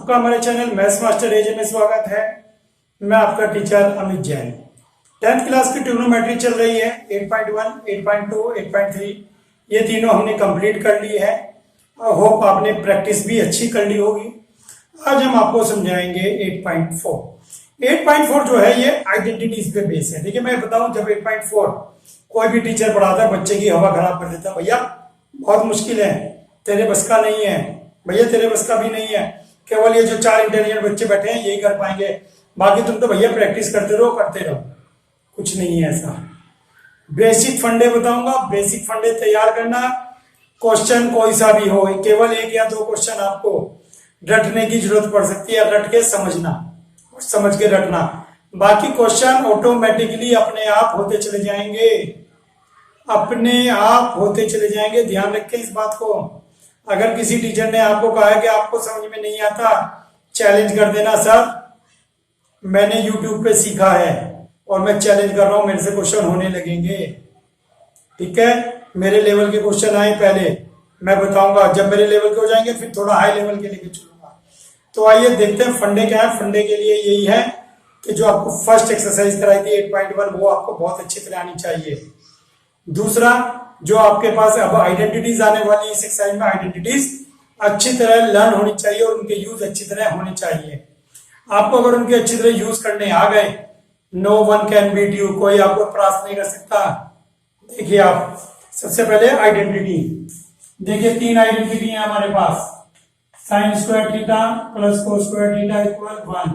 आपका हमारे channel maths master एजे में स्वागत है। मैं आपका teacher Amit Jain. 10th class की ट्रिग्नोमेट्री चल रही है 8.1, 8.2, 8.3 ये तीनों हमने कंप्लीट कर ली है और होप आपने प्रैक्टिस भी अच्छी कर ली होगी। आज हम आपको समझाएंगे 8.4। 8.4 जो है ये आइडेंटिटीज पे बेस है। देखिए मैं बताऊं, जब 8.4 कोई भी टीचर पढ़ाता है बच्चे की हवा खराब कर देता है, भैया बहुत मुश्किल है, तेरे बस का नहीं है, भैया तेरे बस का भी नहीं है, केवल ये जो 4 इंटेलिजेंट बच्चे बैठे हैं यही कर पाएंगे, बाकी तुम तो भैया प्रैक्टिस करते रहो। कुछ नहीं है ऐसा। बेसिक फंडे बताऊंगा, बेसिक फंडे तैयार करना। क्वेश्चन कोई सा भी हो, केवल 1 या 2 क्वेश्चन आपको रटने की जरूरत पड़ सकती है, रट के समझना और समझ के रटना। बाकी क्वेश्चन ऑटोमेटिकली अपने आप होते चले जाएंगे, अपने आप होते चले जाएंगे। ध्यान रखें इस बात को। अगर किसी टीचर ने आपको कहा है कि आपको समझ में नहीं आता, चैलेंज कर देना, सर मैंने YouTube पे सीखा है और मैं चैलेंज कर रहा हूं, मेरे से क्वेश्चन होने लगेंगे। ठीक है, मेरे लेवल के क्वेश्चन आए पहले, मैं बताऊंगा, जब मेरे लेवल के हो जाएंगे फिर थोड़ा हाई लेवल के लेके चलूंगा। तो आइए देखते हैं फंडे क्या है। फंडे के लिए यही है कि जो आपको फर्स्ट एक्सरसाइज कराई थी 8.1 वो आपको बहुत अच्छी तरह आनी चाहिए। दूसरा, जो आपके पास अब आइडेंटिटीज आने वाली इस एक्सरसाइज में, आइडेंटिटीज अच्छी तरह लर्न होनी चाहिए और उनके यूज अच्छी तरह होने चाहिए। आपको अगर उनके अच्छी तरह यूज करने आ गए, no one can beat you, कोई आपको परास्त नहीं कर सकता। देखिए आप सबसे पहले आइडेंटिटी देखिए, 3 आइडेंटिटी है हमारे पास। Sine square theta plus cos square theta equal 1।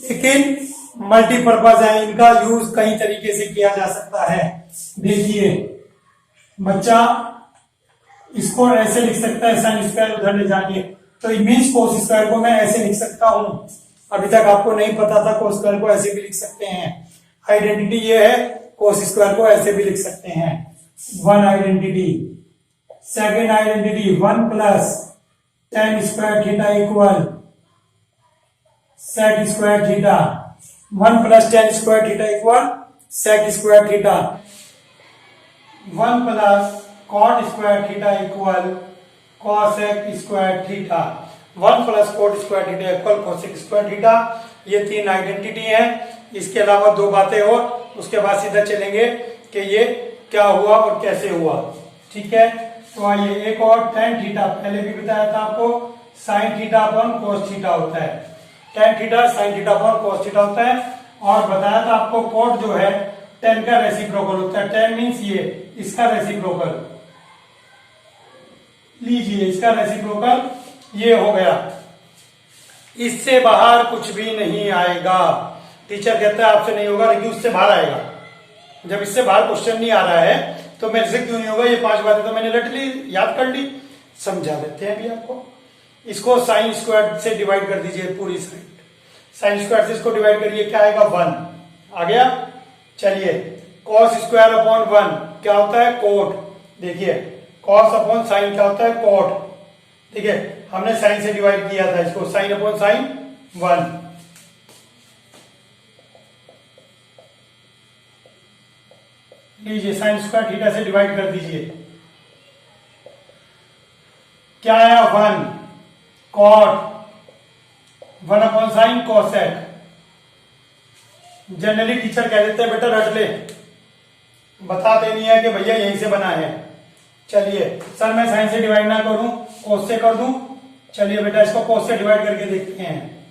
लेकिन मल्टीपर्पज है, इनका यूज कई तरीके से किया जा सकता है। देखिए बच्चा इसको ऐसे लिख सकता है, साइन स्क्वायर उधर ले जाके, तो इमेज कोस स्क्वायर को मैं ऐसे लिख सकता हूं। अभी तक आपको नहीं पता था, कोस स्क्वायर को ऐसे भी लिख सकते हैं। आइडेंटिटी ये है, कोस स्क्वायर को ऐसे भी लिख सकते हैं। 1 identity. Second identity 1 plus tan square theta equal sec square theta. 1 plus tan square theta equal sec square theta. 1 plus cot square theta equal cosec square theta. 1 plus cot square theta equal cosec square theta. ये 3 identity है। इसके अलावा 2 बातें और, उसके बाद सीधा चलेंगे कि ये क्या हुआ और कैसे हुआ। ठीक है, तो आइए एक और, tan थीटा पहले भी बताया था आपको, sin theta upon cos theta होता है। tan theta sin theta upon cos theta होता है। और बताया था आपको cot जो है tan का रेसिप्रोकल होता है। tan मींस ये, इसका रेसिप्रोकल लीजिए, इसका रेसिप्रोकल ये हो गया। इससे बाहर कुछ भी नहीं आएगा। टीचर कहता है आपसे नहीं होगा, लेकिन उससे बाहर आएगा। जब इससे बाहर क्वेश्चन नहीं आ रहा है तो मेरे से क्यों नहीं होगा। ये 5 बातें तो मैंने रट ली, याद कर ली, समझा देते हैं अभी आपको। इसको साइन स्क्वायर से डिवाइड कर दीजिए, पूरी साइड साइन स्क्वायर से इसको डिवाइड करिए, क्या आएगा 1 आ गया। चलिए कॉस स्क्वायर अपॉन 1 क्या होता है, कोट। देखिए कॉस अपॉन साइन क्या होता है, कोट। देखिए हमने साइन से डिवाइड किया था इसको, साइन अपॉन साइन 1। लीजिए साइन स्क्वायर थीटा से डिवाइड कर दीजिए, क्या आया 1 cot 1 upon sine cosec. Generally teacher कह देते हैं बेटा रट ले, बता देनी है कि भैया यहीं से बना है। चलिए सर मैं साइन से डिवाइड ना करूं, कोस से कर दूं। चलिए बेटा इसको कोस से डिवाइड करके देखते हैं,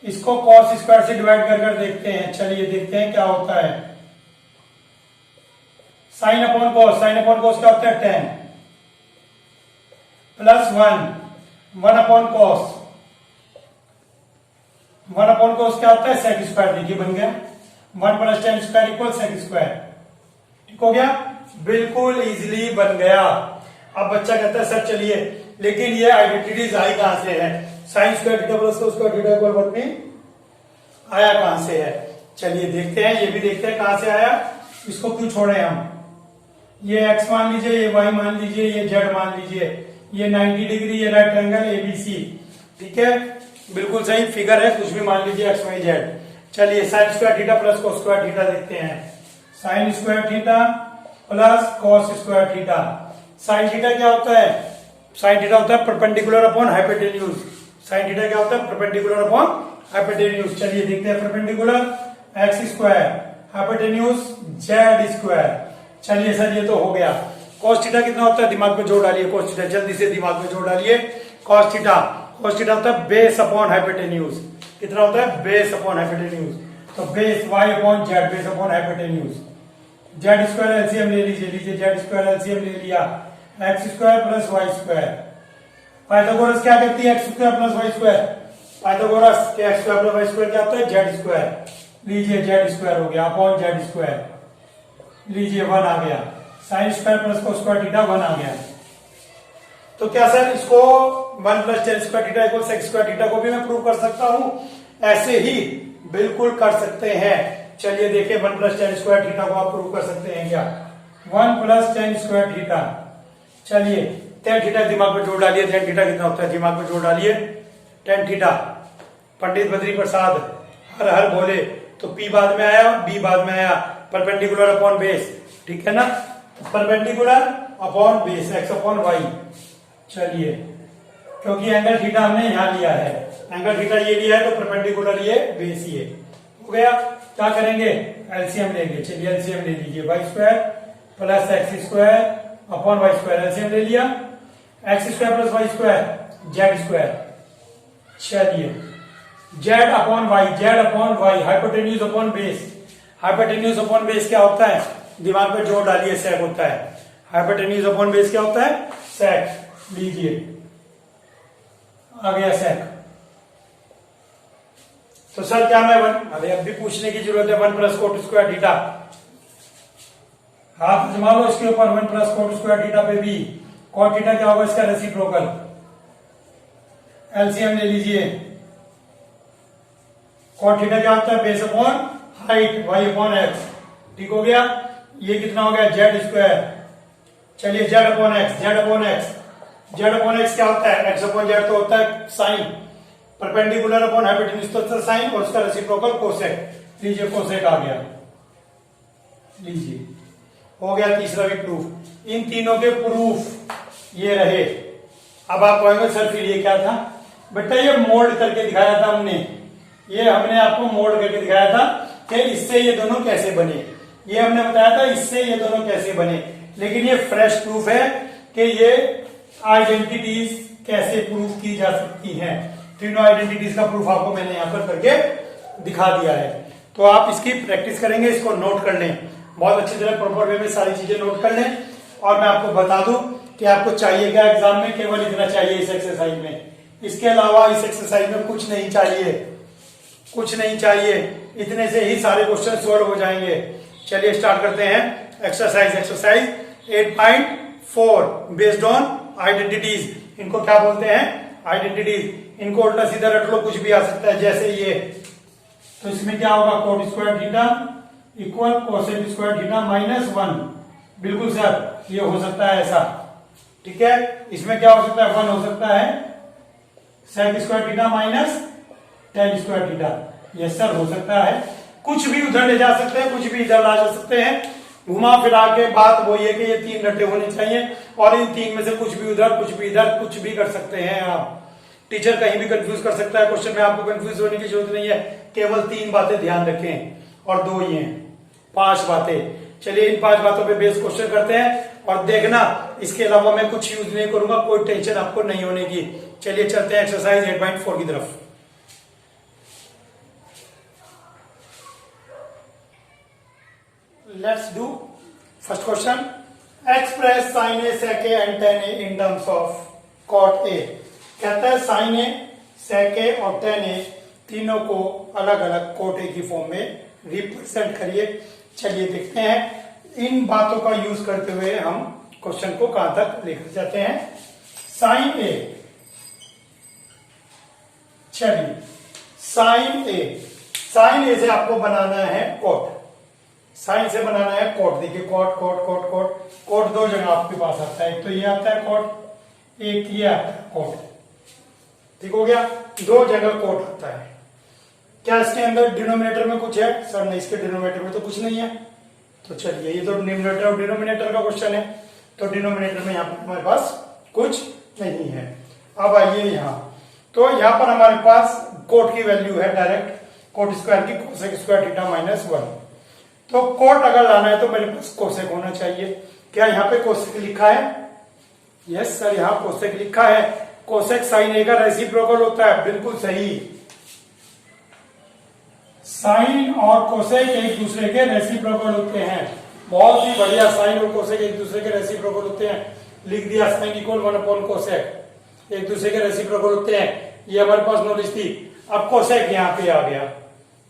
इसको कॉस स्क्वायर से डिवाइड कर देखते हैं। चलिए देखते हैं क्या होता है। Sine upon cos, sine upon cos क्या होता है, tan plus 1 upon cos, 1 upon cos क्या होता है, सेक स्क्वायर। देखिए बन गया 1 plus tan square equal sec square. ठीक हो गया, बिल्कुल इजीली बन गया। अब बच्चा कहता है सर चलिए, लेकिन ये आइडेंटिटीज आई कहां से है, sign square theta plus cos square theta equal 1 में आया कहां से है। चलिए देखते हैं, ये भी देखते हैं कहां से आया। इसको क्यों छोड़े हम, ये x मान लीजिए, ये y मान लीजिए, ये z मान लीजिए, ये 90 डिग्री, ये राइट एंगल ABC। ठीक है, बिल्कुल सही फिगर है, कुछ भी मान लीजिए x y z। चलिए sign square theta plus cos square theta देखते हैं। Sign square theta plus cos square theta. Sine theta क्या होता है, साइन थीटा होता है perpendicular upon hypotenuse. Sine theta क्या होता है? Perpendicular upon hypotenuse. चलिए देखते हैं perpendicular x square hypotenuse Z square. चलिए सर ये तो हो गया। कॉस थीटा कितना होता है? दिमाग में जोड़ डालिए कॉस थीटा, जल्दी से दिमाग में जोड़ डालिए। कॉस थीटा होता है बेस अपॉन हाइपोटेन्यूज। कितना होता है? Base upon hypotenuse. तो base Y upon Z, base upon hypotenuse. Z square LCM ले लीजिए जेड स्क्वायर एलसीएम ले लिया, X square plus Y square. Pythagoras क्या कहती है? X square plus Y square. Pythagoras के X square plus Y square क्या होता है? Z square. लीजिए जेड स्क्वायर हो गया अपॉन जेड स्क्वायर। लीजिए 1 आ गया। Sine square plus cos square theta 1 आ गया। तो क्या सर इसको 1 plus tan square theta equal sex square theta को भी मैं प्रूव कर सकता हूं? ऐसे ही बिल्कुल कर सकते हैं। चलिए देखिए 1 प्लस टेन स्क्वायर थीटा को आप प्रूव कर सकते हैं क्या? 1 प्लस टेन स्क्वायर थीटा। चलिए टेन थीटा दिमाग में जोड़ डालिए। टेन थीटा कितना होता है? दिमाग में जोड़ डालिए टेन थीटा। पंडित बद्री प्रसाद हर हर बोले तो पी बाद में आया, बी बाद में आया। परपेंडिकुलर अपॉन बेस, ठीक है ना? Perpendicular upon base X upon Y. चलिए क्योंकि एंगल थीटा हमने यहां लिया है, एंगल थीटा ये लिया है तो परपेंडिकुलर ये बेस ये हो गया। क्या करेंगे? एलसीएम लेंगे। चलिए एलसीएम ले लीजिए Y square plus X square upon Y square. LCM ले लिया। X square plus Y square Z square. चलिए Z upon Y hypotenuse upon base. Hypotenuse upon base क्या होता है? दिमाग में जोड़ डालिए सेक होता है। हाइपोटेन्यूज अपॉन बेस क्या होता है? सेक। लीजिए आ गया सेक। तो सर क्या मैं अरे अब भी पूछने की जरूरत है 1 प्लस कोट स्क्वायर थीटा। हाथ जमा लो इसके ऊपर 1 प्लस कोट स्क्वायर थीटा पे भी। कोट थीटा क्या होगा? इसका रेसिप्रोकल। एलसीएम ले लीजिए। कोट थीटा क्या होता है? Base upon height Y upon X. ठीक हो गया। ये कितना हो गया? Z square. चलिए Z upon X Z upon X क्या होता है? एक्स अपॉन जेड तो होता है साइन। परपेंडिकुलर अपॉन हाइपोटेन्यूज तो साइन और उसका रेसिप्रोकल कोसेक। लीजिए कोसेक आ गया। लीजिए हो गया तीसरा भी प्रूफ। इन तीनों के प्रूफ ये रहे। अब आप कहेंगे सर फिर ये क्या था? बेटा ये मोल्ड करके दिखाया था हमने। ये हमने आपको मोल्ड करके दिखाया था कि इससे ये दोनों कैसे बने। ये हमने बताया था इससे ये दोनों कैसे बने। लेकिन ये फ्रेश प्रूफ है कि ये आइडेंटिटीज कैसे प्रूफ की जा सकती हैं। तीनों आइडेंटिटीज का प्रूफ आपको मैंने यहां पर करके दिखा दिया है। तो आप इसकी प्रैक्टिस करेंगे, इसको नोट कर लें बहुत अच्छी तरह, प्रॉपर वे में सारी चीजें नोट कर लें। और मैं आपको बता दूं कि आपको चाहिए क्या एग्जाम में? केवल इतना चाहिए इस एक्सरसाइज में। इसके अलावा इस एक्सरसाइज में कुछ नहीं चाहिए, कुछ नहीं चाहिए। इतने से ही सारे क्वेश्चन सॉल्व हो जाएंगे। चलिए स्टार्ट करते हैं एक्सरसाइज 8.4 बेस्ड ऑन आइडेंटिटीज। इनको क्या बोलते हैं? आइडेंटिटीज। इनको उल्टा सीधा रट लो, कुछ भी आ सकता है जैसे ये। तो इसमें क्या होगा? Coat square theta equal cosec square theta -1। बिल्कुल सर ये हो सकता है ऐसा, ठीक है। इसमें क्या हो सकता है? 1 हो सकता है sec square theta minus tan square theta. Yes sir हो सकता है। कुछ भी उधर ले जा सकते हैं, कुछ भी इधर ला जा सकते हैं। घुमा फिरा के बात वो ये कि ये 3 रटे होने चाहिए और इन 3 में से कुछ भी उधर कुछ भी इधर कुछ भी कर सकते हैं आप। टीचर कहीं भी कंफ्यूज कर सकता है क्वेश्चन में, आपको कंफ्यूज होने की जरूरत नहीं है। केवल 3 बातें ध्यान रखें और 2 ही हैं, 5 बातें। चलिए इन 5 बातों पे बेस क्वेश्चन करते हैं और देखना इसके अलावा मैं कुछ यूज नहीं करूंगा, कोई टेंशन आपको नहीं होने की। चलिए चलते हैं एक्सरसाइज 8.4 की तरफ। Let's do first question. Express sin A, sec A and tan A in terms of cot A. कहता है sin A, sec A और tan A तीनों को अलग अलग cot A की फॉर्म में रिप्रेजेंट करिए। चलिए देखते हैं इन बातों का यूज करते हुए हम क्वेश्चन को कहां तक लेकर जाते हैं। sin A, चलिए sin A से आपको बनाना है cot। साइन से बनाना है कोट। देखिए cot cot cot cot cot 2 जगह आपके पास आता है। एक तो ये आता है कोट, एक ये आता है कोट। ठीक हो गया, 2 जगह कोट आता है। क्या इसके अंदर डिनोमिनेटर में कुछ है? सर नहीं, इसके डिनोमिनेटर में तो कुछ नहीं है। तो चलिए ये तो न्यूमरेटर और डिनोमिनेटर का क्वेश्चन है, तो डिनोमिनेटर में यहाँ पर हमारे पास कुछ नहीं है। अब आइए यहाँ, तो यहाँ पर हमारे पास कोट की वैल्यू है डायरेक्ट, कोट स्क्वायर की कोसेक स्क्वायर थीटा माइनस 1। तो कोट अगर लाना है तो मेरे पास कोसेक होना चाहिए। क्या यहाँ पे कोसेक लिखा है? यस सर, यहाँ कोसेक लिखा है। कोसेक साइन ए का रेसिप्रोकल होता है, बिल्कुल सही। साइन और कोसेक एक दूसरे के रेसिप्रोकल होते हैं। बहुत ही बढ़िया, साइन और कोसेक एक दूसरे के रेसिप्रोकल होते हैं। लिख दिया, साइन इक्वल 1 कोसेक, एक दूसरे के रेसिप्रोकल होते हैं। ये हमारे पास नॉलेज थी। अब कोसेक यहाँ पे आ गया।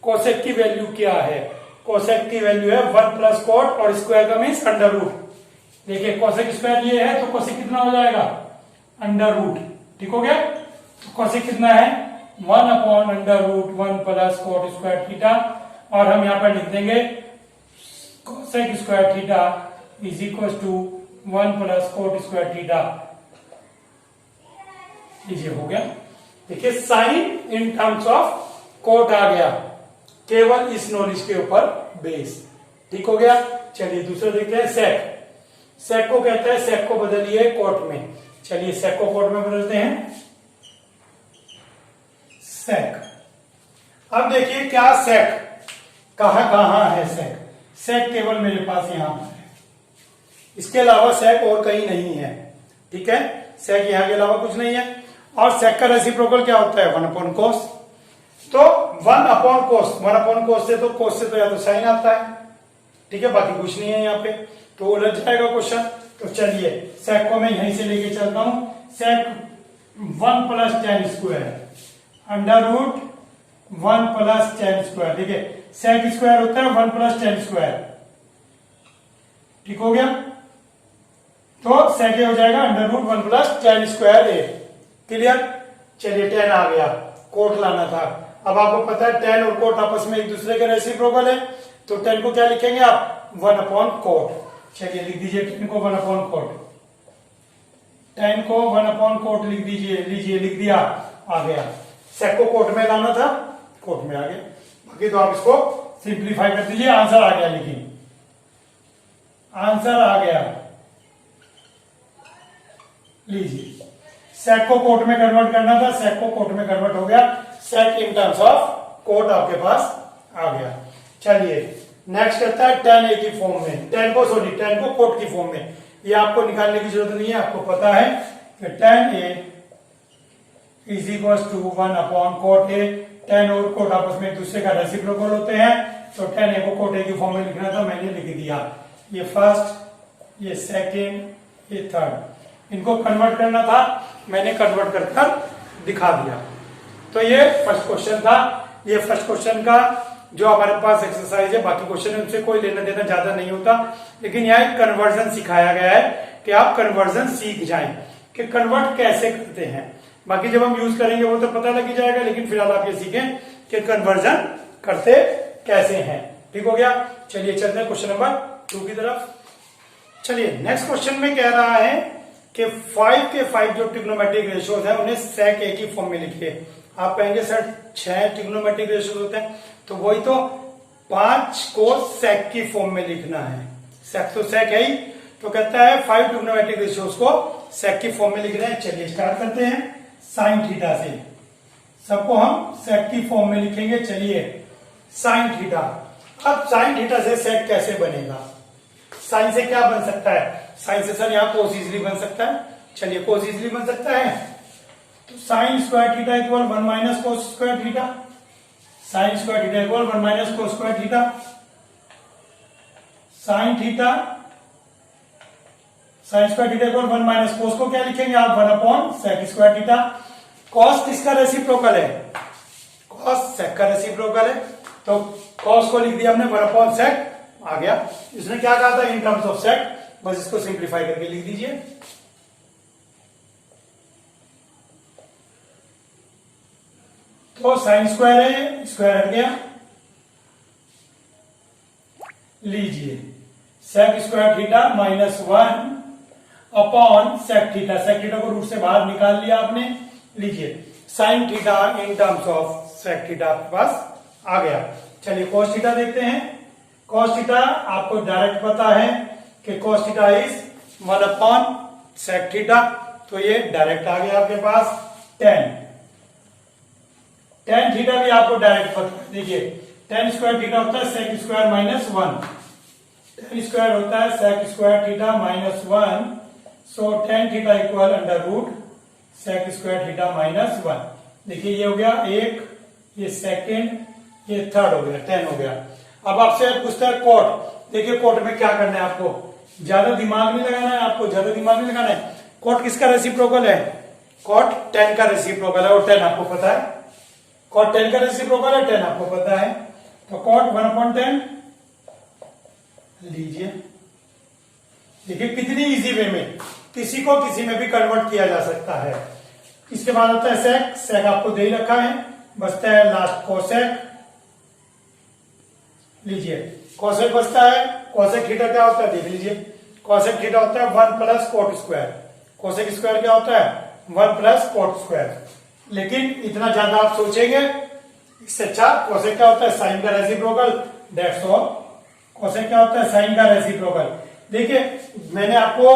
कोसेक की वैल्यू क्या है? कोसेक की वैल्यू है 1 प्लस कोट और स्क्वायर का मीन्स अंडर रूट। देखिए कोसेक स्क्वायर ये है तो कोसेक कितना हो जाएगा? Under root. ठीक हो गया? तो कोसेक कितना है? 1 upon under root 1 plus cot square theta, और हम यहाँ पर लिख देंगे cosec square theta is equal to 1 plus cot square theta. ये हो गया। देखिए sine in terms of cot आ गया, केवल इस नॉलेज के ऊपर बेस। ठीक हो गया। चलिए दूसरा देखते हैं, सेक। सेक को कहते हैं, सेक को बदलिए कोट में। चलिए सेक को कोट में बदलते हैं, सेक। अब देखिए क्या सेक, कहां है सेक? सेक केवल मेरे पास यहां पर है, इसके अलावा सेक और कहीं नहीं है। ठीक है, सेक यहां के अलावा कुछ नहीं है। और सेक का रेसिप्रोकल क्या होता है? 1 अपॉन कोस। तो 1 अपॉन कोस, 1 अपॉन कोस से तो कोस से तो या तो साइन आता है। ठीक है, बाकी कुछ नहीं है यहाँ पे, तो उलझ जाएगा क्वेश्चन। तो चलिए सेक को मैं यहीं से लेके चलता हूं। Sec 1 plus tan square under root 1 plus tan square. देखिए सेक स्क्वायर होता है 1 प्लस टेन स्क्वायर। ठीक हो गया। तो सेक हो जाएगा under root 1 plus tan square A. Clear? चलिए 10 आ गया, कोट लाना था। अब आपको पता है 10 और कोट आपस में एक दूसरे के रेसिप्रोकल है, तो 10 को क्या लिखेंगे आप? 1 अपॉन कोट। चलिए लिख दीजिए 10 को 1 अपॉन कोट। 10 को 1 अपॉन कोट लिख दीजिए। लीजिए लिख दिया, आ गया। सेक को कोट में लाना था, कोट में आ गया। बाकी तो आप इसको सिंप्लीफाई कर दीजिए, आंसर आ गया। लेकिन आंसर आ गया, लीजिए। सेक को कोट में कन्वर्ट करना था, सेक को कोट में कन्वर्ट हो गया। सेक इन टर्म्स ऑफ कोट आपके पास आ गया। चलिए नेक्स्ट करता है 10 की फॉर्म में, 10 को कोट की फॉर्म में। ये आपको निकालने की जरूरत नहीं है, आपको पता है कि 10 is equal to 1 upon cot A. 10 और कोट आपस में एक दूसरे का रेसिप्रोकल होते हैं, तो 10 को कोट ए की फॉर्म में लिखना था, मैंने लिख दिया। ये फर्स्ट, ये सेकेंड, ये थर्ड, इनको कन्वर्ट करना था, मैंने कन्वर्ट कर दिखा दिया। तो ये फर्स्ट क्वेश्चन था। ये फर्स्ट क्वेश्चन का जो हमारे पास एक्सरसाइज है, बाकी क्वेश्चन उनसे कोई लेना देना ज्यादा नहीं होता, लेकिन यहाँ एक कन्वर्जन सिखाया गया है कि आप कन्वर्जन सीख जाएं कि कन्वर्ट कैसे करते हैं। बाकी जब हम यूज करेंगे वो तो पता लग ही जाएगा, लेकिन फिलहाल आप ये सीखें कि कन्वर्जन करते कैसे हैं। ठीक हो गया। चलिए चलते हैं क्वेश्चन नंबर 2 की तरफ। चलिए नेक्स्ट क्वेश्चन में कह रहा है कि 5 के 5 जो ट्रिग्नोमेट्रिक रेशियोज है उन्हें सेक ए की फॉर्म में लिखिए। आप कहेंगे सर 6 ट्रिग्नोमेट्रिक रेशियोज होते हैं, तो वही तो 5 को सेक की फॉर्म में लिखना है। सेक तो सेक है ही, तो कहता है 5 ट्रिग्नोमेट्रिक रेशियोज को सेक की फॉर्म में लिख रहे हैं। चलिए स्टार्ट करते हैं साइन थीटा से। सबको हम सेक की फॉर्म में लिखेंगे। चलिए साइन थीटा। अब साइन थीटा से सेक कैसे बनेगा? साइन से क्या बन सकता है? साइन से सर यहाँ कोस इजली बन सकता है। चलिए कोस इजली बन सकता है, तो sine square theta equal 1 minus cos square theta. Sine square theta equal 1 minus cos square theta. Sine theta, sine square theta equal 1 minus cos को क्या लिखेंगे आप? 1 upon sec square theta. Cos किसका रेसिप्रोकल है? कॉस सेक का reciprocal है, तो cos को लिख दिया हमने 1 अपॉन सेक, आ गया। इसने क्या कहा था? In terms of sec. बस इसको सिंप्लीफाई करके लिख दीजिए। तो साइन स्क्वायर है, स्क्वायर हट गया। लीजिए sec square theta minus 1 upon sec theta. Sec theta को रूट से बाहर निकाल लिया आपने। लीजिए sine theta in terms of sec theta आपके पास आ गया। चलिए कॉस थीटा देखते हैं। कॉस थीटा आपको डायरेक्ट पता है कि cos theta is 1 upon sec theta, तो ये डायरेक्ट आ गया आपके पास टेन थीटा भी आपको डायरेक्ट पता है। देखिए टेन स्क्वायर थीटा होता है sec square minus 1, tan square होता है sec square theta minus 1, so tan theta equal under root sec square theta minus 1। देखिए ये हो गया एक, ये सेकेंड, ये थर्ड हो गया, 10 हो गया। अब आपसे पूछता है कोट। देखिए कोट में क्या करना है आपको, ज्यादा दिमाग नहीं लगाना है, आपको ज्यादा दिमाग नहीं लगाना है। कोट किसका रेसिप्रोकल है, कोट 10 का रेसिप्रोकल है, और 10 आपको पता है, कोट 10 का रेसिप्रोकल है, 10 आपको पता है। तो कोट 1/10 लीजिए। देखिए कितनी इजी वे में किसी को किसी में भी कन्वर्ट किया जा सकता है। इसके बाद होता है सेक, सेक आपको दे ही रखा है, बचता है लास्ट कोसेक। लीजिए कोसेक बचता है, कोसेक थीटा क्या होता है देख लीजिए, कोसेक थीटा होता है 1 plus cot square, cosec square क्या होता है 1 प्लस कोट स्क्वायर। लेकिन इतना ज्यादा आप सोचेंगे इससे अच्छा कोसेक क्या होता है साइन का रेसिप्रोकल, दैट्स ऑल। कोसेक क्या होता है साइन का रेसिप्रोकल। देखिए मैंने आपको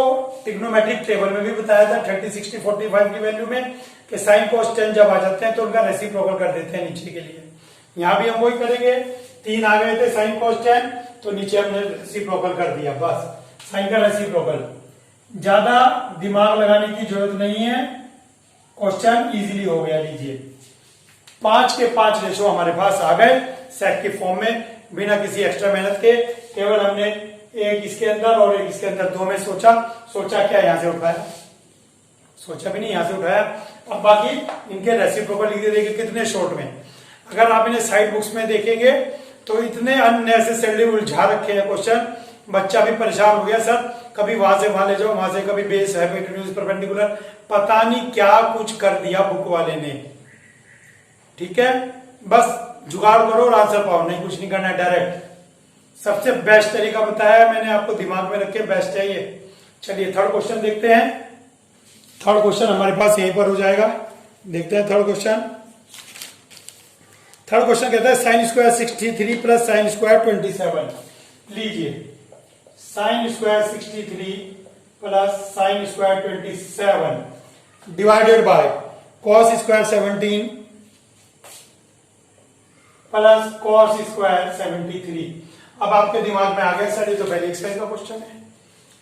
ट्रिग्नोमेट्रिक टेबल में भी बताया था 30, 60, 45 की वैल्यू में कि साइन कोस टेन जब आ जाते हैं तो उनका रेसिप्रोकल कर देते हैं नीचे के लिए। यहां भी हम वही करेंगे, 3 आ गए थे साइन कोस टेन, तो नीचे हमने रेसिप्रोकल कर दिया, बस साइन का रेसिप्रोकल। ज्यादा दिमाग लगाने की जरूरत नहीं है, क्वेश्चन इजीली हो गया। लीजिए 5 के 5 रेशो हमारे पास आ गए सेट के फॉर्म में, बिना किसी एक्स्ट्रा मेहनत के। केवल हमने एक इसके अंदर और एक इसके अंदर, दो में सोचा क्या यहां से उठाया, सोचा भी नहीं, यहां से उठाया। अब बाकी इनके रेसिप्रोकल लिख देखिए कितने शॉर्ट में। अगर आप इन्हें साइड बुक्स में देखेंगे तो इतने अननेसेसरली उलझा रखे हैं क्वेश्चन, बच्चा भी परेशान हो गया, सर कभी वहां से वहां ले जाओ, वहां से कभी बेस है परपेंडिकुलर, पता नहीं क्या कुछ कर दिया बुक वाले ने। ठीक है, बस जुगाड़ करो और आंसर पाओ, नहीं कुछ नहीं करना है, डायरेक्ट। सबसे बेस्ट तरीका बताया मैंने आपको, दिमाग में रखे, बेस्ट है ये। चलिए थर्ड क्वेश्चन देखते हैं। थर्ड क्वेश्चन हमारे पास यहीं पर हो जाएगा, देखते हैं थर्ड क्वेश्चन। थर्ड क्वेश्चन कहता है sign square 63 plus sine square 27। लीजिए sine square 63 plus sine square 27 divided by cos square 17 plus cos square 73। अब आपके दिमाग में आ गया सर ये तो पहले एक्सरसाइज का क्वेश्चन है।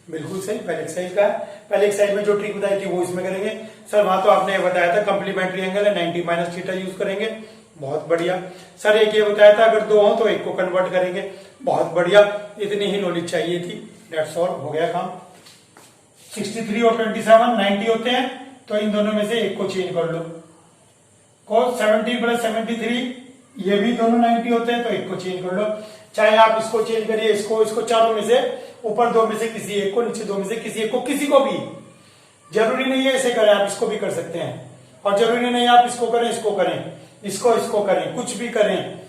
बिल्कुल सही, पहले एक्सरसाइज का है। पहले एक्सरसाइज में जो ट्रिक बताई थी वो इसमें करेंगे। सर वहां तो आपने बताया था कंप्लीमेंट्री एंगल है 90 माइनस थीटा यूज करेंगे, बहुत बढ़िया। सर एक ये बताया था अगर दो हो तो एक को कन्वर्ट करेंगे, बहुत बढ़िया। इतनी ही नॉलेज चाहिए थी, दैट्स ऑल, हो गया काम। 63 और 27 90 होते हैं, तो इन दोनों में से एक को चेंज कर लो। cos 70 प्लस 73 ये भी दोनों 90 होते हैं, तो एक को चेंज कर लो। चाहे आप इसको चेंज करिए, इसको चारों में से, ऊपर दो में से किसी एक को, नीचे दो में से किसी एक को, किसी को भी, जरूरी नहीं है इसे करें, आप इसको भी कर सकते हैं। और जरूरी नहीं आप इसको करें, इसको करें, इसको करें, कुछ भी करें,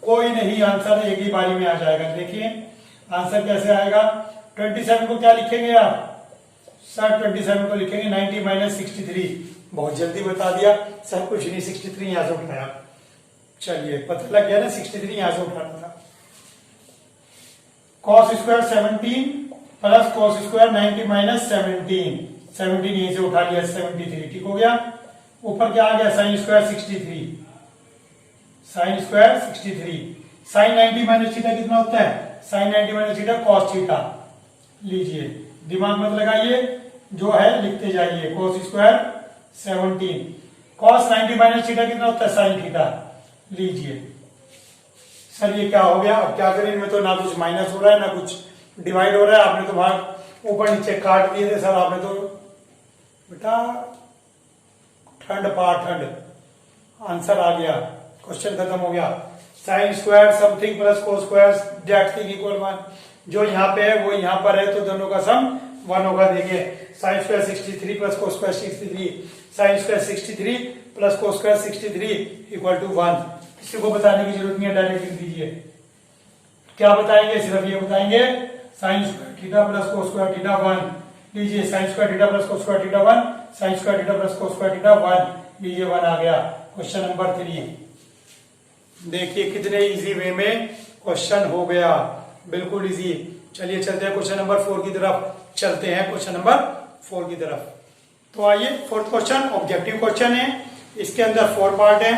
कोई नहीं, आंसर एक ही बारी में आ जाएगा। देखिए आंसर कैसे आएगा। 27 को क्या लिखेंगे आप, सर 27 को लिखेंगे 90 माइनस 63। बहुत जल्दी बता दिया सर, कुछ नहीं, 63 यहां से उठाया। चलिए पता लग गया ना, 63 यहां से उठाना था। cos square 17 plus cos square 90 minus 17 यहीं से उठा लिया, 73 ठीक हो गया। ऊपर क्या आ गया sine square 63, sine square 63, sine 90 minus theta कितना होता है, sine 90 minus theta cos theta. लीजिए दिमाग मत लगाइए, जो है लिखते जाइए। cos square 17, cos 90 minus theta कितना होता है साइन थीटा। लीजिए सर ये क्या हो गया, अब क्या करें, इनमें तो ना कुछ माइनस हो रहा है ना कुछ डिवाइड हो रहा है। आपने तो भाग ऊपर नीचे काट दिए थे सर, आपने तो बेटा ठंड पा ठंड, आंसर आ गया, क्वेश्चन खत्म हो गया। Sine square something plus cos square that thing equal 1, जो यहाँ पे है वो यहाँ पर है, तो दोनों का सम 1 होगा। देखिए sine square 63 plus cos square 63, sine square 63 plus cos square 63 equal to 1। किसी को बताने की जरूरत नहीं है, डायरेक्ट लिख दीजिए। क्या बताएंगे, सिर्फ ये बताएंगे sign square theta plus cos square theta 1। लीजिए sine square theta plus cos square theta 1, sign square theta plus cos square theta 1। लीजिए 1 आ गया। क्वेश्चन नंबर 3, देखिए कितने इजी वे में क्वेश्चन हो गया, बिल्कुल इजी। चलिए चलते हैं क्वेश्चन नंबर 4 की तरफ, चलते हैं क्वेश्चन नंबर 4 की तरफ। तो आइए फोर्थ क्वेश्चन ऑब्जेक्टिव क्वेश्चन है। इसके अंदर 4 पार्ट है,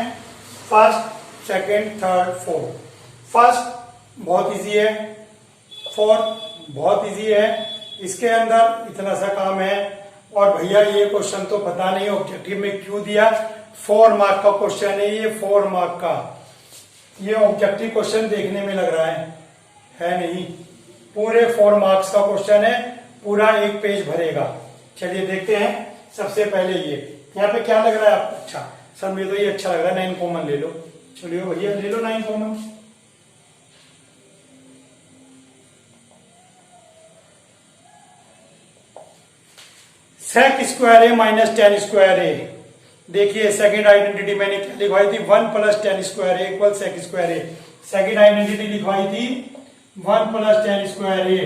first, second, third, fourth. First बहुत इजी है, फोर्थ बहुत इजी है। इसके अंदर इतना सा काम है। और भैया ये क्वेश्चन तो पता नहीं ऑब्जेक्टिव में क्यों दिया, 4 मार्क का क्वेश्चन है ये, 4 मार्क का। ये ऑब्जेक्टिव क्वेश्चन देखने में लग रहा है नहीं, पूरे 4 मार्क्स का क्वेश्चन है, पूरा 1 पेज भरेगा। चलिए देखते हैं। सबसे पहले ये यहाँ पे क्या लग रहा है आपको? अच्छा सर मुझे तो ये अच्छा लग रहा है, 9 कॉमन ले लो। चलिए भैया ले लो 9 common. Sec square A minus tan square A. देखिए सेकंड आइडेंटिटी मैंने क्या लिखवाई थी, 1 plus tan square A equal sec square A. Second identity लिखवाई थी 1 plus tan square A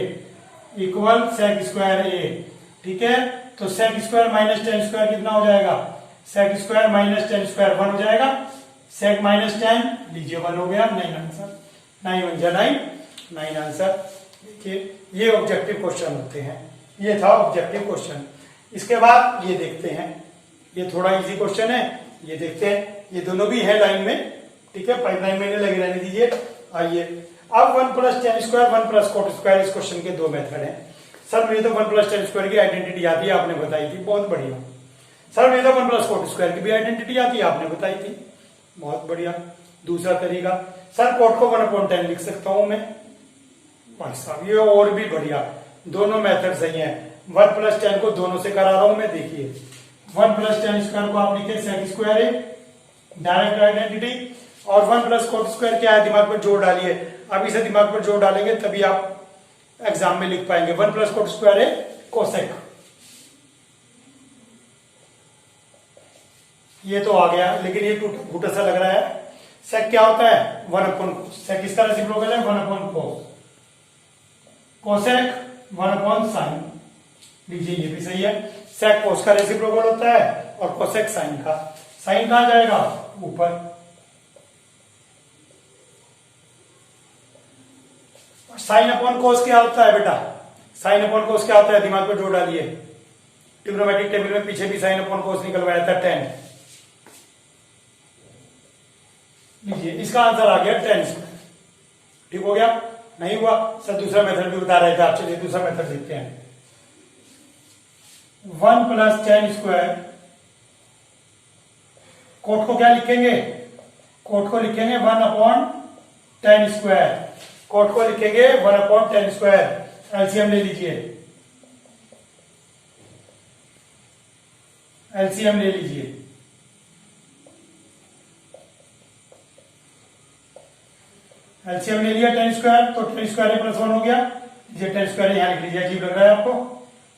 equal sec square A. ठीक है, तो sec square minus tan square कितना हो जाएगा? Sec square minus tan square 1 हो जाएगा। सेक माइनस 10 लीजिए 1 हो गया, 9 आंसर। 9 1 जा 9 आंसर। देखिए ये ऑब्जेक्टिव क्वेश्चन होते हैं। ये था ऑब्जेक्टिव क्वेश्चन। इसके बाद ये देखते हैं, ये थोड़ा इजी क्वेश्चन है, ये देखते हैं। ये दोनों भी है लाइन में, ठीक है, पाइपलाइन में लगे रहने दीजिए। आइए अब 1 plus tan square 1 plus cot square, इस क्वेश्चन के 2 मेथड हैं। सर मुझे तो 1 प्लस टेन स्क्वायर की आइडेंटिटी आती है, आपने बताई थी, बहुत बढ़िया। सर मुझे तो 1 प्लस कोट स्क्वायर की भी आइडेंटिटी आती है, आपने बताई थी, बहुत बढ़िया। दूसरा तरीका, सर कोट को 1/10 लिख सकता हूं मैं, भाई साहब ये और भी बढ़िया। दोनों मेथड सही है। 1 प्लस 10 को दोनों से करा रहा हूं मैं। देखिए 1 प्लस टेन स्क्वायर को आप लिखे सेक स्क्वायर है, डायरेक्ट आइडेंटिटी। और 1 प्लस कोट स्क्वायर क्या है, दिमाग पर जोर डालिए। अब इसे दिमाग पर जोर डालेंगे तभी आप एग्जाम में लिख पाएंगे। 1 प्लस कोट स्क्वायर है कोसेक, ये तो आ गया, लेकिन ये टूटा सा लग रहा है। सेक क्या होता है? 1/cos। सेक इसका रेसिप्रोकल है 1/cos। Cosec 1/sin। लीजिए ये भी सही है। सेक कोस का रेसिप्रोकल होता है और कोसेक साइन का। साइन कहां जाएगा? ऊपर। साइन अपॉन कोस क्या होता है बेटा? साइन अपॉन कोस क्या होता है? दिमाग पे जोर डालिए। ट्रिग्नोमेट्रिक टेबल में पीछे भी साइन अपॉन कोस निकलवाया था 10। लीजिए इसका आंसर आ गया 10 स्क्वायर। ठीक हो गया? नहीं हुआ सर दूसरा मेथड भी बता रहे थे आप, चलिए दूसरा मेथड देखते हैं। 1 प्लस 10 स्क्वायर, कोट को क्या लिखेंगे? कोट को लिखेंगे 1/10 स्क्वायर। कोट को लिखेंगे 1/10 स्क्वायर। एलसीएम ले लीजिए, एलसीएम ले लीजिए। एलसीएम ले लिया 10 स्क्वायर, तो 10 स्क्वायर प्लस 1 हो गया। लीजिए 10 स्क्वायर यहां लिख लीजिए, अजीब लग रहा है आपको?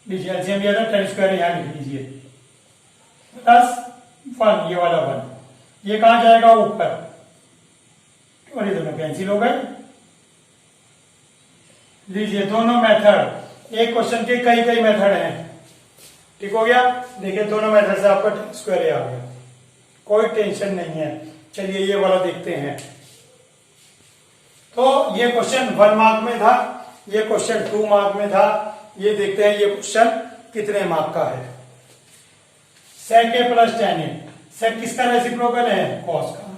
लीजिए एलसीएम लिया था, 10 स्क्वायर यहां लिख लीजिए प्लस 1, ये वाला 1, ये कहां जाएगा? ऊपर। और ये दोनों कैंसिल हो गए। लीजिए दोनों मेथड, एक क्वेश्चन के कई कई मेथड हैं। ठीक हो गया? देखिए दोनों मेथड से आपका 10 स्क्वायर आ गया, कोई टेंशन नहीं है। चलिए ये वाला देखते हैं। तो ये क्वेश्चन 1 मार्क में था, ये क्वेश्चन 2 मार्क में था। ये देखते हैं ये क्वेश्चन कितने मार्क का है। सेक ए प्लस टेन ए, सेक किसका रेसिप्रोकल है? कॉस का।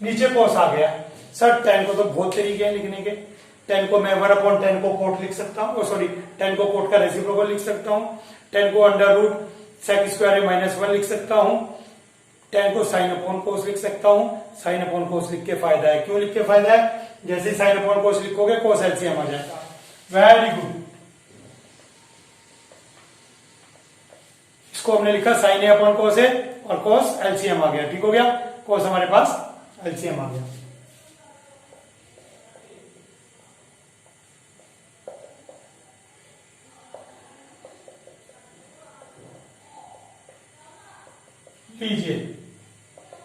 नीचे कॉस आ गया। सर 10 को तो बहुत तरीके हैं लिखने के। 10 को मैं 1/10 को कोट लिख सकता हूँ, सॉरी 10 को कोट का रेसिप्रोकल लिख सकता हूँ। 10 को अंडर रूट सेक स्क्वायर -1 लिख सकता हूँ। 10 को साइन अपॉन कोस लिख सकता हूँ। साइन अपॉन कोस लिख के फायदा है, क्यों लिख के फायदा है? जैसे साइन अपॉन कोस लिखोगे कोस एलसीएम आ जाएगा। Very good. इसको हमने लिखा साइन ए अपॉन कोस है और कोस एलसीएम आ गया। ठीक हो गया? कोस हमारे पास एलसीएम आ गया। लीजिए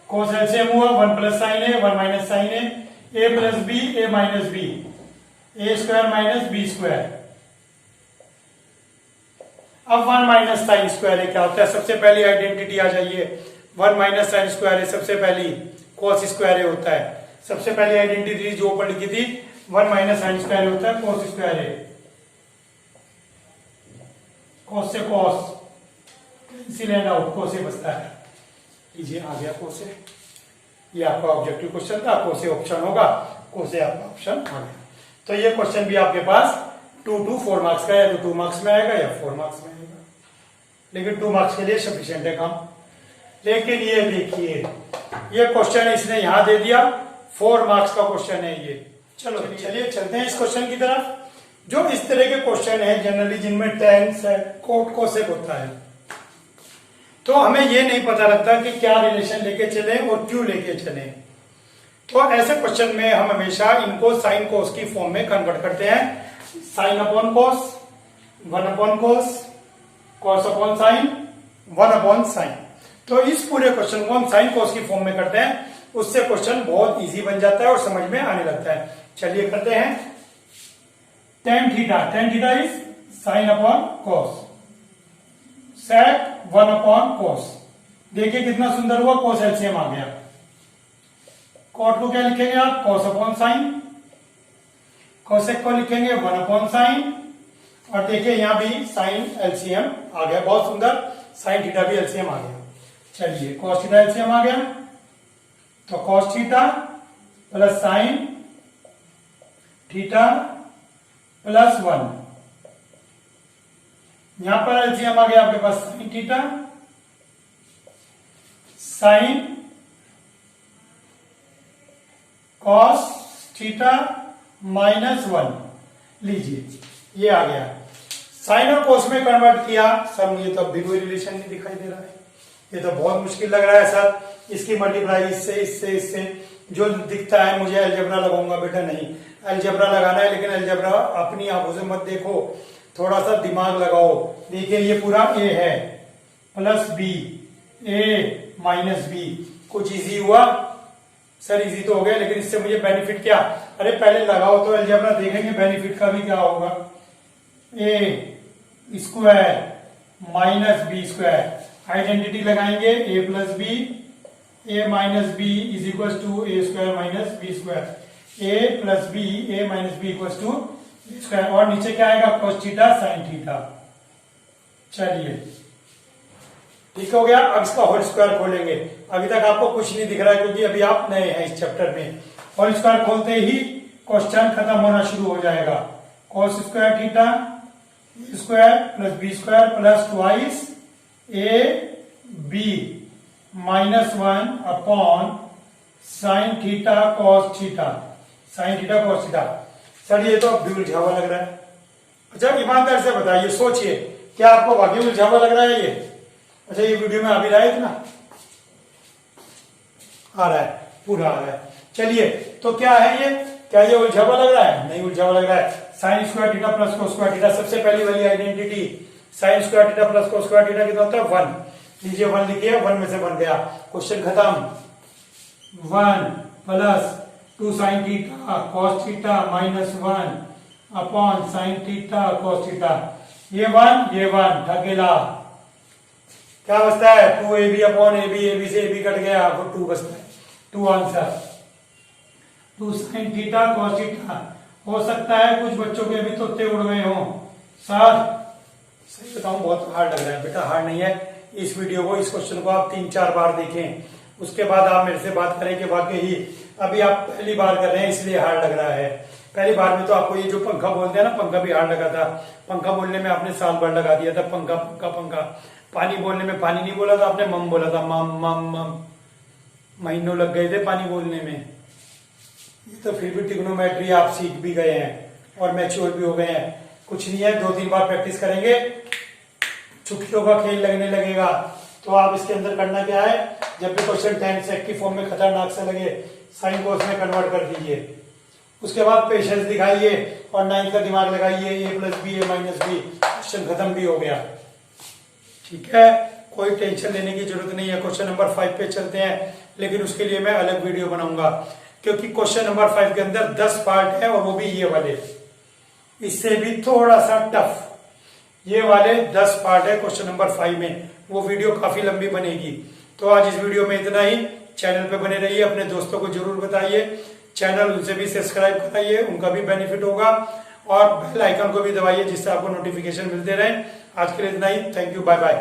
कोस एलसीएम हुआ 1 plus sign A 1 minus sign A plus B A minus B, A square minus B square. अब 1 माइनस साइन स्क्वायर है क्या होता है? सबसे पहली आइडेंटिटी आ जाइए। 1 माइनस साइन स्क्वायर है सबसे पहली, कोस स्क्वायर होता है। सबसे पहली आइडेंटिटी जो ऊपर लिखी थी 1 माइनस साइन स्क्वायर होता है कोस स्क्वायर है। कोस से कोस कैंसिल एंड आउट, को से बचता है। लीजिए आ गया को से, ये आपका ऑब्जेक्टिव क्वेश्चन था, को से ऑप्शन होगा, को से आपका ऑप्शन आ गया। तो ये क्वेश्चन भी आपके पास 2 to 4 मार्क्स का है, तो 2 मार्क्स में आएगा या 4 मार्क्स में आएगा, लेकिन 2 मार्क्स के लिए सफिशिएंट है काम। लेकिन ये देखिए, ये क्वेश्चन इसने यहां दे दिया, 4 मार्क्स का क्वेश्चन है ये। चलो चलिए चलते हैं इस क्वेश्चन की तरफ। जो इस तरह के क्वेश्चन है जनरली जिनमें टेन सेक कोट कोसेक होता है, तो हमें ये नहीं पता लगता कि क्या रिलेशन लेके चले और क्यों लेके चले। तो ऐसे क्वेश्चन में हम हमेशा इनको साइन कोस की फॉर्म में कन्वर्ट करते हैं। साइन अपॉन कोस, 1 अपॉन कोस, cos upon sine, 1 upon sign. तो इस पूरे क्वेश्चन को हम साइन कोस की फॉर्म में करते हैं, उससे क्वेश्चन बहुत इजी बन जाता है और समझ में आने लगता है। चलिए करते हैं। Tan theta is sine upon cos, sec 1 upon cos. देखिए कितना सुंदर हुआ, कोस एलसीएम आ गया। कॉट को क्या लिखेंगे आप, कोस अपॉन साइन। कोसेक को लिखेंगे 1 अपॉन साइन। और देखिए यहां भी साइन एलसीएम आ गया, बहुत सुंदर। साइन थीटा भी एलसीएम आ गया। चलिए कॉस थीटा एलसीएम आ गया, तो cos theta plus sine theta plus 1। यहां पर एलसीएम आ गया आपके पास sine theta, sine cos theta minus 1। लीजिए ये आ गया। साइन और कोस में कन्वर्ट किया सम, ये तो अब भी कोई रिलेशन नहीं दिखाई दे रहा है, ये तो बहुत मुश्किल लग रहा है सर। इसकी मल्टीप्लाई इससे इससे इससे, जो दिखता है मुझे अलजेब्रा लगाऊंगा। बेटा नहीं, अलजेब्रा लगाना है, लेकिन अलजेब्रा अपनी आंखों से मत देखो, थोड़ा सा दिमाग लगाओ। देखिए ये पूरा ए है plus B, A minus B. कुछ इजी हुआ सर? इजी तो हो गया, लेकिन इससे मुझे बेनिफिट क्या? अरे पहले लगाओ तो अलजेब्रा, देखेंगे बेनिफिट का भी क्या होगा। A square minus B square, identity लगाएंगे, A plus B, A minus B is equal to A square minus B square. A plus B, A minus B equal to B square. और नीचे क्या आएगा, cos theta sine theta. चलिए ठीक हो गया। अब इसका होल स्क्वायर खोलेंगे। अभी तक आपको कुछ नहीं दिख रहा है क्योंकि अभी आप नए हैं इस चैप्टर में। होल स्क्वायर खोलते ही क्वेश्चन खत्म होना शुरू हो जाएगा। cos square theta square plus B square plus twice A B minus 1 upon sine theta cos theta, sine theta cos theta. Sir ये तो अब भी उलझा हुआ लग रहा है। अच्छा ईमानदार से बताइए, सोचिए, क्या आपको वाकई उलझा हुआ लग रहा है ये? अच्छा ये वीडियो में अभी रहा है इतना आ रहा है, पूरा आ रहा है। चलिए तो क्या है ये, क्या ये उलझा हुआ लग रहा है? नहीं उलझा हुआ लग रहा है। Sign square theta plus cos square theta, सबसे पहली वाली identity. Sign square theta plus cos square theta कितना होता है? 1। लीजिए 1 लिखिए, 1 में से बन गया, क्वेश्चन खत्म। 1 plus 2 sign theta cos theta minus 1 upon sine theta cos theta. ये 1 ठकेला। क्या बचता है? 2ab अपॉन ab, ab से ab कट गया, आपको 2 बचता है। 2 answer. 2 sign theta cos theta. हो सकता है कुछ बच्चों के अभी तोते उड़ गए हों। सर सही बताऊं बहुत हार्ड लग रहा है। बेटा हार्ड नहीं है। इस वीडियो को, इस क्वेश्चन को आप 3-4 बार देखें, उसके बाद आप मेरे से बात करें कि वाकई ही अभी आप पहली बार कर रहे हैं इसलिए हार्ड लग रहा है। पहली बार में तो आपको ये जो पंखा बोलते हैं ना, पंखा भी हार्ड लगा था। पंखा बोलने में आपने साल भर लगा दिया था, पंखा पंखा पंखा। पानी बोलने में पानी नहीं बोला था आपने, मम बोला था, मम मम मम। महीनों लग गए थे पानी बोलने में। ये तो फिर भी ट्रिग्नोमेट्री आप सीख भी गए हैं और मैच्योर भी हो गए हैं। कुछ नहीं है, 2-3 बार प्रैक्टिस करेंगे, छुट्टियों का खेल लगने लगेगा। तो आप इसके अंदर करना क्या है, जब भी क्वेश्चन 10 सेक की फॉर्म में खतरनाक से लगे, साइन कोस में कन्वर्ट कर दीजिए। उसके बाद पेशेंस दिखाइए और 9 का दिमाग लगाइए, ए plus B, A minus B, question खत्म भी हो गया। ठीक है, कोई टेंशन लेने की जरूरत नहीं है। क्वेश्चन नंबर 5 पे चलते हैं, लेकिन उसके लिए मैं अलग वीडियो बनाऊंगा, क्योंकि क्वेश्चन नंबर 5 के अंदर 10 पार्ट है और वो भी ये वाले, इससे भी थोड़ा सा टफ। ये वाले 10 पार्ट है क्वेश्चन नंबर 5 में, वो वीडियो काफी लंबी बनेगी। तो आज इस वीडियो में इतना ही। चैनल पे बने रहिए, अपने दोस्तों को जरूर बताइए, चैनल उनसे भी सब्सक्राइब कराइए, उनका भी बेनिफिट होगा। और बेल आइकन को भी दबाइए जिससे आपको नोटिफिकेशन मिलते रहे। आज के लिए इतना ही। Thank you, bye bye.